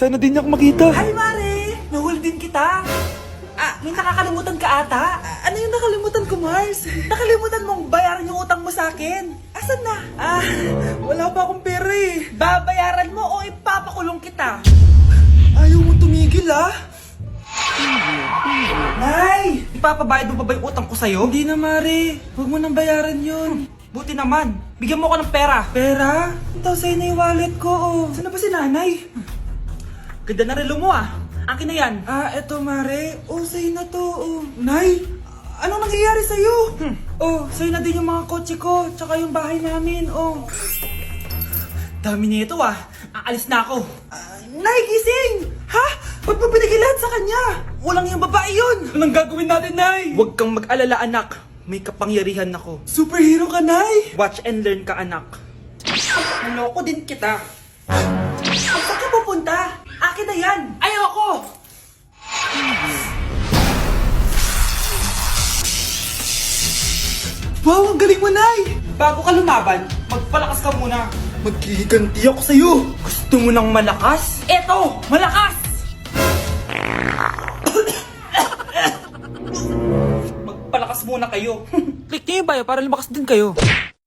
Sana din niya ako makita. Hi, Mare! Nahuli din kita. May nakakalimutan ka ata. Ano yung nakalimutan ko, Mars? Nakalimutan mong bayaran yung utang mo sa akin. Asan na? Wala pa akong pera eh. Babayaran mo o ipapakulong kita? Ayaw mo tumigil Nay! Ipapabayad mo pa ba yung utang ko sa'yo? Hindi na, Mare. Huwag mo nang bayaran yun. Buti naman. Bigyan mo ko ng pera. Pera? Ito sa'yo na yung wallet ko, oh. Saan na ba si nanay? Ganda na relo mo Akin na yan. Eto, Mare. Oh, sa'yo na to, oh. Nay, anong nangyayari sa'yo? Oh, sa'yo na din yung mga kotse ko, tsaka yung bahay namin, oh. Dami nito Aalis na ako. Nay, gising! Ha? Ba't mo binigay lahat sa kanya? Walang yung babae yun. Anong gagawin natin, Nay? Huwag kang mag-alala, anak. May kapangyarihan ako. Superhero ka, Nay! Watch and learn ka, anak. Naloko din kita. Saan ka pupunta? Akin na yan. Ayoko! Wow, ang galing mo, Nay! Bago ka lumaban, magpalakas ka muna. Maghihiganti ako sa'yo! Gusto mo ng malakas? Eto! Malakas! Magpalakas muna kayo. Click niyo yung bio para lumakas din kayo.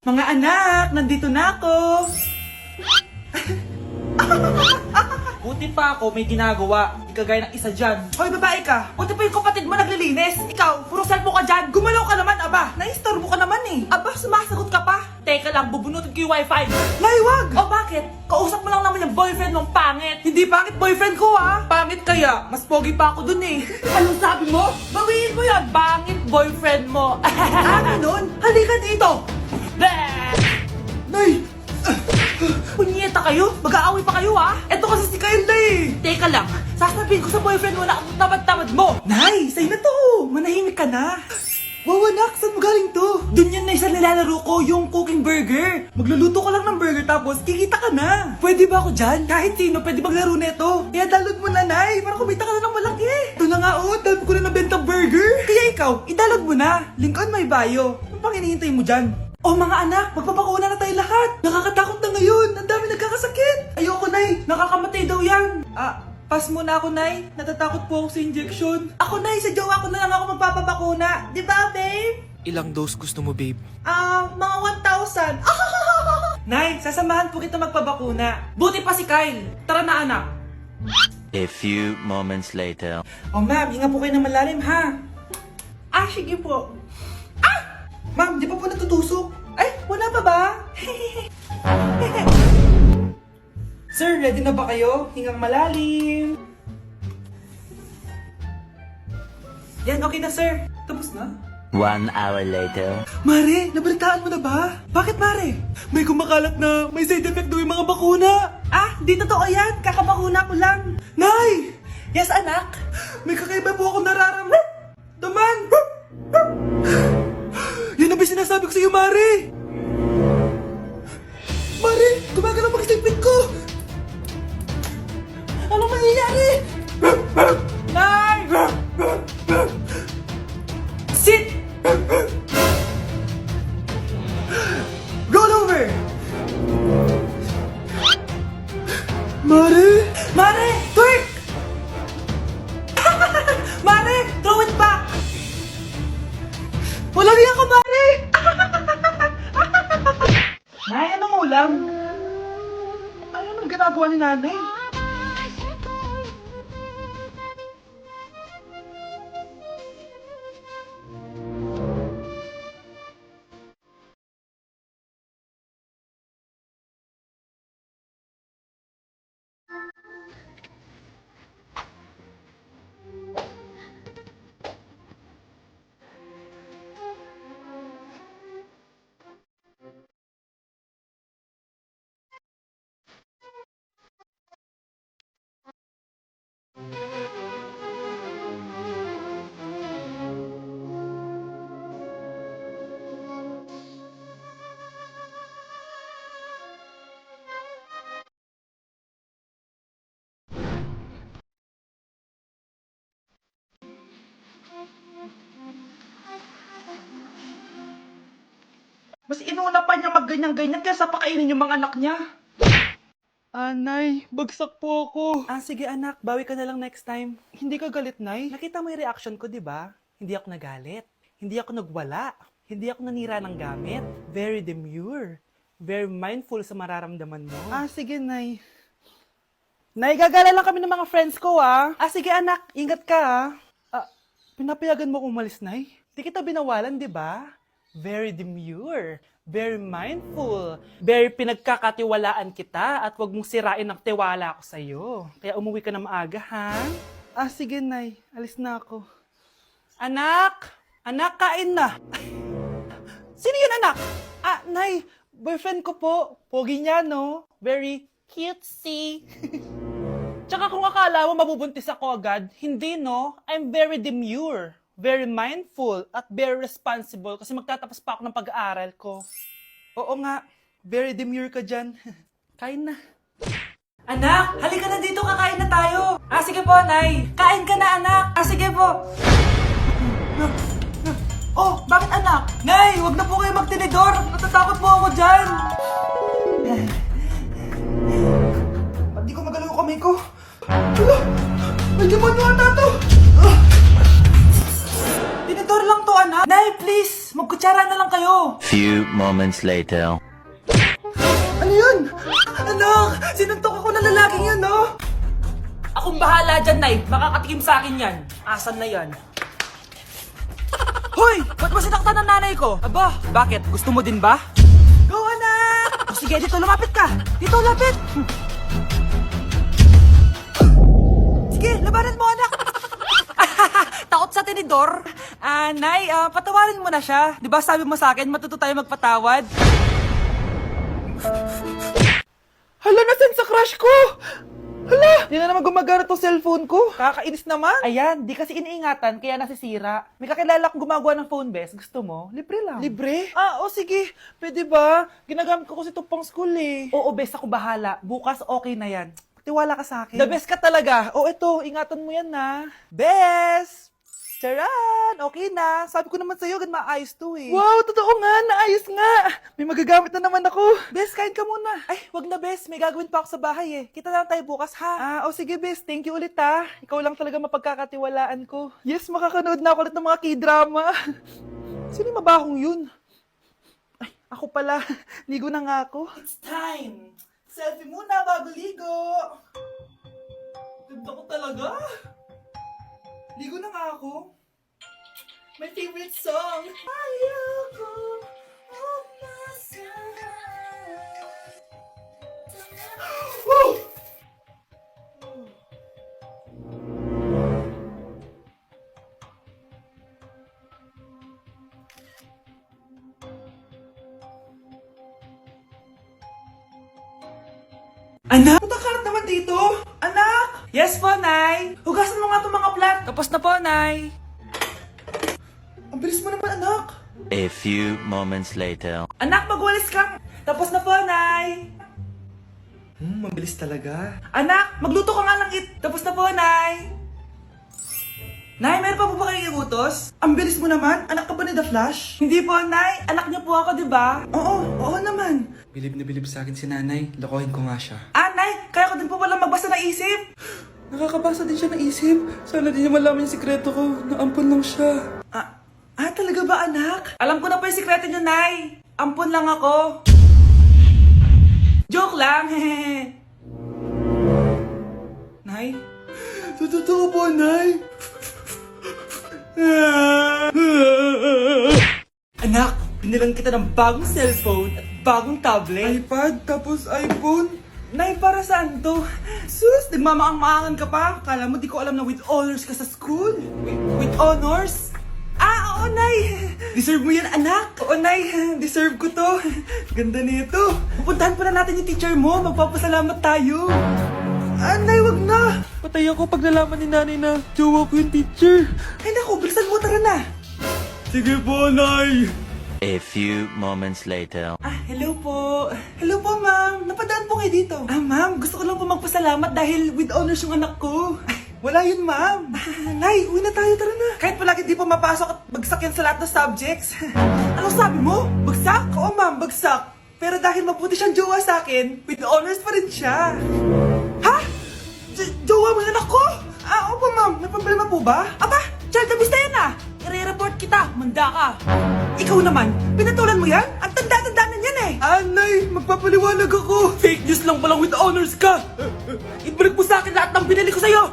Mga anak, nandito na ako. Buti pa ako may ginagawa. Di kagaya ng isa dyan. Hoy, babae ka. Buti pa yung kapatid mo naglilinis. Ikaw, puro cellphone ka dyan. Gumalaw ka naman, aba. Naistorbo ka naman eh. Aba, sumasagot ka pa. Teka lang, bubunutin ko yung wifi. Nay, wag! O bakit? Kausap mo lang naman yung boyfriend mong pangit. Hindi pangit boyfriend ko, Pangit kaya? Mas pogi pa ako dun eh. Anong sabi mo? Bawiin mo yan. Pangit boyfriend mo. Ganun? Halika dito! Nay! Punyeta kayo? Mag-aaway pa kayo Eto kasi si Kyle na eh! Teka lang, sasabihin ko sa boyfriend mo na ang tamad-tamad mo. Nay, sa'yo na to! Manahimik ka na! Wow, anak! Saan mo galing to? Dun yan na isa nilalaro ko, yung cooking burger. Magluluto ka lang ng burger tapos kikita ka na! Pwede ba ako dyan? Kahit sino pwede maglaro nito. Kaya download mo na, Nay! Para kumita ka na ng malaki! Ito na nga, dami ko na nabenta burger! Kaya ikaw, i-download mo na! Link on my bio. Ano pang hinihintay mo dyan? Oh mga anak, magpapakuna na tayo lahat! Nakakatakot na ngayon! Ang dami nagkakasakit! Ayoko, Nay! Nakakamatay daw yan! Pass muna ako, Nay. Natatakot po ako sa injection. Ako, Nay, sa jowa ko na lang ako magpapabakuna. Di ba, babe? Ilang dose gusto mo, babe? Mga 1,000. Nay, sasamahan po kita magpabakuna. Buti pa si Kyle. Tara na anak. A few moments later. Oh, ma'am, hinga po kayo ng malalim, ha? Sige po. Ma'am, di pa po natutusok? Ay, wala pa ba? Sir, ready na ba kayo? Hingang malalim. Yan, okay na, sir. Tapos na? 1 hour later. Mare, nabalitaan mo na ba? Bakit, Mare? May kumakalat na may side effect daw yung mga bakuna. Di totoo yan. Kakabakuna ko lang. Nay! Yes anak. May kakaiba po ako nararamdaman. Yan ang sinasabi ko sa iyo, Mare. Mare, gumagalaw ang isipin ko. Anong nangyayari? Nay! Sit! Roll over! Mare! Mare! Twerk! Mare! Throw it back! Walang iya ka, Mare! Nay, anong ulam? Ano nang ginagawa ni nanay? Mas inuna pa niya magganyan-ganyan kaysa pakainin yung mga anak niya. Nay, bagsak po ako. Sige anak, bawi ka na lang next time. Hindi ka galit, Nay? Nakita mo yung reaction ko, di ba? Hindi ako nagalit. Hindi ako nagwala. Hindi ako nanira ng gamit. Very demure. Very mindful sa mararamdaman mo. Sige, Nay. Nay, gagala lang kami ng mga friends ko, sige anak, ingat ka, pinapayagan mo akong umalis, Nay? Di kita binawalan, di ba? Very demure. Very mindful. Very pinagkakatiwalaan kita at huwag mong sirain ang tiwala ko sa'yo. Kaya umuwi ka na maaga, ha? Sige, Nay. Alis na ako. Anak! Anak, kain na! Sino yun, anak? Nay, boyfriend ko po. Pogi niya, no? Very cutesy. Tsaka kung akala mo mabubuntis ako agad, hindi, no? I'm very demure. Very mindful at very responsible kasi magtatapos pa ako ng pag-aaral ko. Oo nga, very demure ka dyan. Kain na. Anak, halika na dito, kakain na tayo. Sige po, Nay. Kain ka na, anak. Sige po. Oh, bakit anak? Nay, wag na po kayo magtinidor. Natatakot po ako dyan. Ba't di ko magalaw yung kamay ko? Hala! May demonyo ata to! Tinidor lang to, anak. Nay, please, magkutsara na lang kayo. Few moments later. Ano yun? Anak! Sinuntok ako ng lalaking yun, no? Akong bahala dyan, Nay. Makakatikim sa akin yan. Asan na yan? Hoy! Ba't mo sinaktan ng nanay ko? Aba, bakit? Gusto mo din ba? Go, anak! Sige, dito, lumapit ka. Dito, lapit. Sige, labanan mo, anak. Takot sa tinidor? Nay, patawarin mo na siya. Di ba sabi mo sa akin, matuto tayo magpatawad? Hala, nasan sa crush ko? Hala! Di na naman gumagana tong cellphone ko. Kakainis naman. Ayan, di kasi iniingatan, kaya nasisira. May kakilala akong gumagawa ng phone, bes. Gusto mo? Libre lang. Libre? Sige. Pwede ba? Ginagamit ko kasi ito pang school eh. Oo, bes. Ako bahala. Bukas okay na yan. Tiwala ka sa akin. The best ka talaga. Ito, ingatan mo yan na. Best! Charan! Okay na. Sabi ko naman sa'yo, maayos to eh. Wow, totoo nga. Naayos nga. May magagamit na naman ako. Bes, kain ka muna. Ay, wag na, Bes. May gagawin pa ako sa bahay eh. Kita na lang tayo bukas, ha? Sige, Bes. Thank you ulit, ha. Ikaw lang talaga mapagkakatiwalaan ko. Yes, makakanood na ako ulit ng mga K-drama. Sino yung mabahong yun? Ay, ako pala. Ligo na nga ako. It's time. Selfie muna bago ligo. Ganda ko talaga. Ligo na nga ako. My favorite song. Ayoko umasahan. Woo! Anak, punta ka naman dito. Anak! Yes po, Nay. Hugasan mo nga itong mga plat. Tapos na po, Nay. Ang bilis mo naman, anak. A few moments later. Anak, magwalis ka. Tapos na po, Nay. Mabilis talaga. Anak, magluto ka nga ng Tapos na po, Nay. Nay, meron pa po ba kayong iutos? Ang bilis mo naman. Anak ka ba ni The Flash? Hindi po, Nay. Anak niyo po ako, di ba? Oo naman. Bilib na bilib sa akin si nanay. Lokohin ko nga siya. Nay, kaya ko din po pala magbasa ng isip. Nakakabasa din siya ng isip. Sana din niya malaman yung sikreto ko. Naampon lang siya. Talaga ba, anak? Alam ko na po yung sikreto niyo, Nay. Ampun lang ako. Joke lang, hehe. Nay? Totoo po, Nay. Anak, binilang kita ng bagong cellphone at bagong tablet. iPad, tapos iPhone. Nay, para saan to? Sus, nagmamaang-maangan ka pa. Kala mo di ko alam na with honors ka sa school. With honors? Oo, Nay. Deserve mo yan, anak. Oo, Nay. Deserve ko to. Ganda nito. Pupuntahan pa na natin yung teacher mo. Magpapasalamat tayo. Nay, wag na. Patay ako pag nalaman ni nanay na jowa ko yung teacher. Ay, naku, bilisan mo. Tara na. Sige po, Nay. A few moments later. Hello po. Hello po, ma'am. Napadaan po kayo dito. Ma'am, gusto ko lang po magpasalamat dahil with honors yung anak ko. Wala yun, ma'am. Nay, uwi na tayo. Tara na. Kahit palagi di pa mapasok at bagsak yan sa lahat ng subjects. Anong sabi mo? Bagsak? Oo, ma'am, bagsak. Pero dahil mabuti siyang jowa sa akin, with honors pa rin siya. Ha? Jowa mo yung anak ko? Opo ma'am, may problema po ba? Aba, child abuse na yan ah! I-report kita, manda ka! Ikaw naman, pinatulan mo yan? Ang tanda-tanda na yan eh! Anay, magpapaliwanag ako! Fake news lang palang with honors ka! Ibalik mo sa akin lahat ng binili ko sa'yo!